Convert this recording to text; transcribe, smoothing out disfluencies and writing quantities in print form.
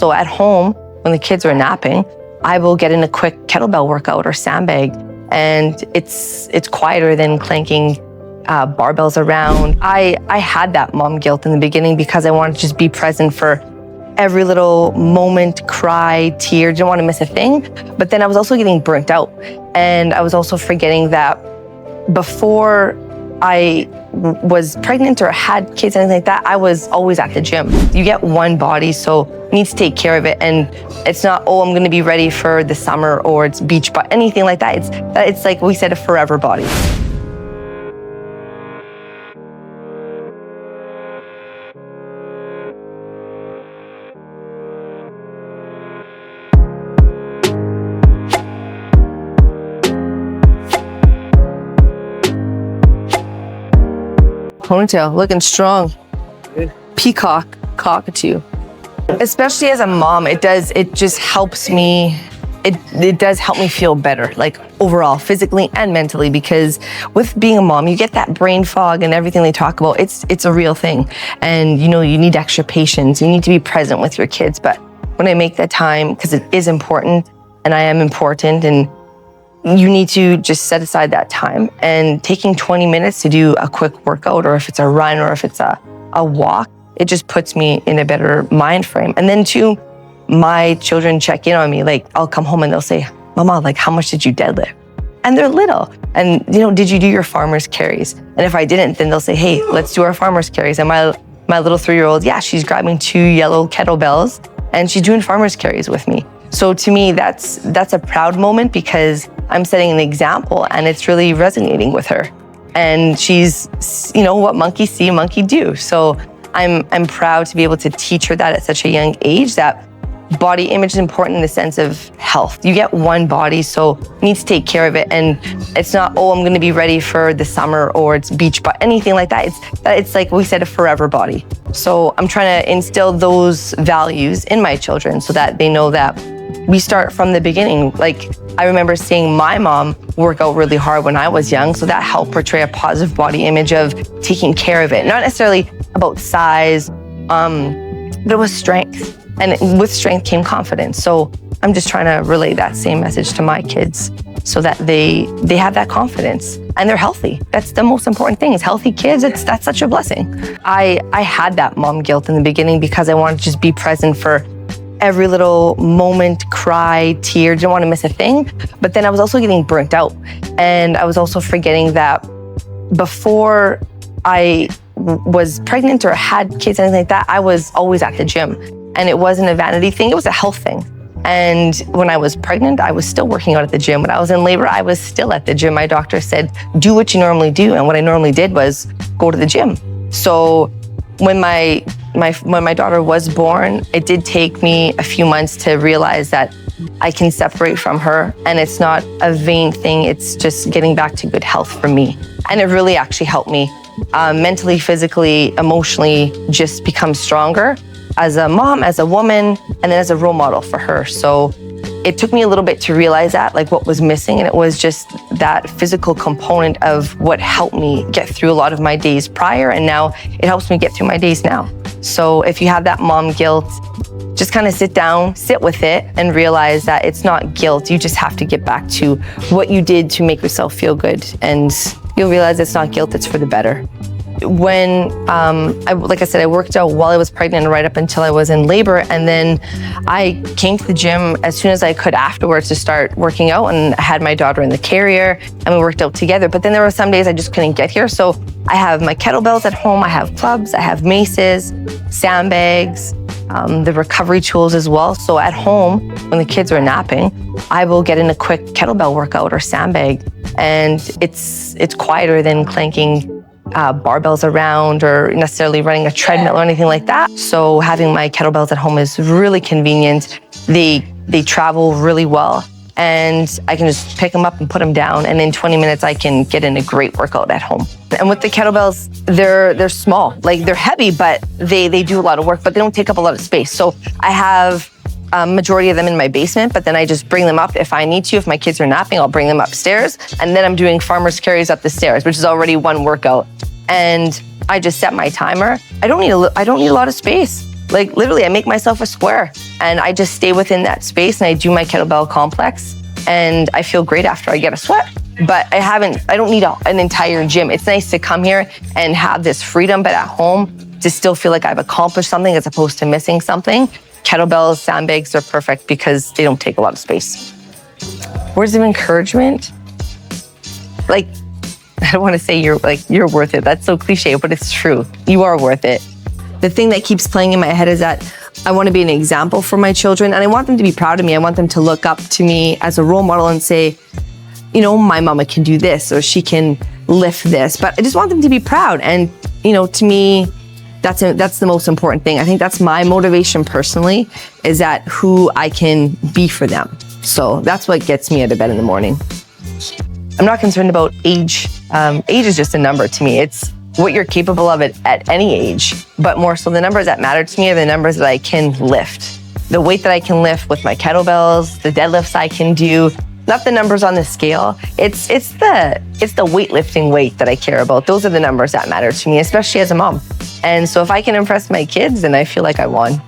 So at home, when the kids are napping, I will get in a quick kettlebell workout or sandbag, and it's quieter than clanking barbells around. I had that mom guilt in the beginning because I wanted to just be present for every little moment, cry, tear, didn't want to miss a thing. But then I was also getting burnt out. And I was also forgetting that before I was pregnant or had kids, anything like that, I was always at the gym. You get one body, so you need to take care of it. And it's not, oh, I'm going to be ready for the summer or it's beach, but anything like that. It's like we said, a forever body. Ponytail, looking strong. Peacock, cockatoo. Especially as a mom, it just helps me, it does help me feel better, like overall, physically and mentally, because with being a mom, you get that brain fog and everything they talk about, it's a real thing. And you need extra patience, you need to be present with your kids. But when I make that time, because it is important and I am important, and you need to just set aside that time, and taking 20 minutes to do a quick workout, or if it's a run or if it's a walk, it just puts me in a better mind frame. And then too, my children check in on me. Like I'll come home and they'll say, Mama, like how much did you deadlift? And they're little. And did you do your farmer's carries? And if I didn't, then they'll say, hey, let's do our farmer's carries. And my little 3-year-old, yeah, she's grabbing 2 yellow kettlebells and she's doing farmer's carries with me. So to me, that's a proud moment because I'm setting an example and it's really resonating with her. And she's, what monkeys see, monkey do. So I'm proud to be able to teach her that at such a young age, that body image is important in the sense of health. You get one body, so you need to take care of it. And it's not, oh, I'm going to be ready for the summer or it's beach, but anything like that. It's like we said, a forever body. So I'm trying to instill those values in my children so that they know that we start from the beginning. Like I remember seeing my mom work out really hard when I was young, so that helped portray a positive body image of taking care of it. Not necessarily about size, but it was strength. And with strength came confidence. So I'm just trying to relay that same message to my kids so that they have that confidence and they're healthy. That's the most important thing, is healthy kids. That's such a blessing. I had that mom guilt in the beginning because I wanted to just be present for every little moment, cry, tear, didn't want to miss a thing. But then I was also getting burnt out. And I was also forgetting that before I was pregnant or had kids, anything like that, I was always at the gym. And it wasn't a vanity thing, it was a health thing. And when I was pregnant, I was still working out at the gym. When I was in labor, I was still at the gym. My doctor said, do what you normally do. And what I normally did was go to the gym. So when my daughter was born, it did take me a few months to realize that I can separate from her and it's not a vain thing, it's just getting back to good health for me. And it really actually helped me mentally, physically, emotionally, just become stronger as a mom, as a woman, and then as a role model for her. So it took me a little bit to realize that, like what was missing, and it was just that physical component of what helped me get through a lot of my days prior, and now it helps me get through my days now. So if you have that mom guilt, just kind of sit down, sit with it, and realize that it's not guilt. You just have to get back to what you did to make yourself feel good, and you'll realize it's not guilt, it's for the better. When, like I said, I worked out while I was pregnant right up until I was in labor. And then I came to the gym as soon as I could afterwards to start working out. And I had my daughter in the carrier and we worked out together. But then there were some days I just couldn't get here. So I have my kettlebells at home. I have clubs, I have maces, sandbags, the recovery tools as well. So at home, when the kids are napping, I will get in a quick kettlebell workout or sandbag. And it's quieter than clanking barbells around or necessarily running a treadmill or anything like that. So having my kettlebells at home is really convenient. They travel really well and I can just pick them up and put them down. And in 20 minutes, I can get in a great workout at home. And with the kettlebells, they're small, like they're heavy, but they do a lot of work, but they don't take up a lot of space. So I have majority of them in my basement, but then I just bring them up if I need to. If my kids are napping, I'll bring them upstairs. And then I'm doing farmer's carries up the stairs, which is already one workout. And I just set my timer. I don't need a lot of space. Like literally I make myself a square and I just stay within that space and I do my kettlebell complex and I feel great after I get a sweat. But I don't need an entire gym. It's nice to come here and have this freedom, but at home to still feel like I've accomplished something as opposed to missing something. Kettlebells, sandbags are perfect because they don't take a lot of space. Words of encouragement? Like, I don't want to say you're worth it. That's so cliche, but it's true. You are worth it. The thing that keeps playing in my head is that I want to be an example for my children and I want them to be proud of me. I want them to look up to me as a role model and say, you know, my mama can do this or she can lift this, but I just want them to be proud. And, you know, to me, that's the most important thing. I think that's my motivation personally, is that who I can be for them. So that's what gets me out of bed in the morning. I'm not concerned about age. Age is just a number to me. It's what you're capable of at any age, but more so the numbers that matter to me are the numbers that I can lift. The weight that I can lift with my kettlebells, the deadlifts I can do, not the numbers on the scale. It's the weightlifting weight that I care about. Those are the numbers that matter to me, especially as a mom. And so if I can impress my kids, then I feel like I won.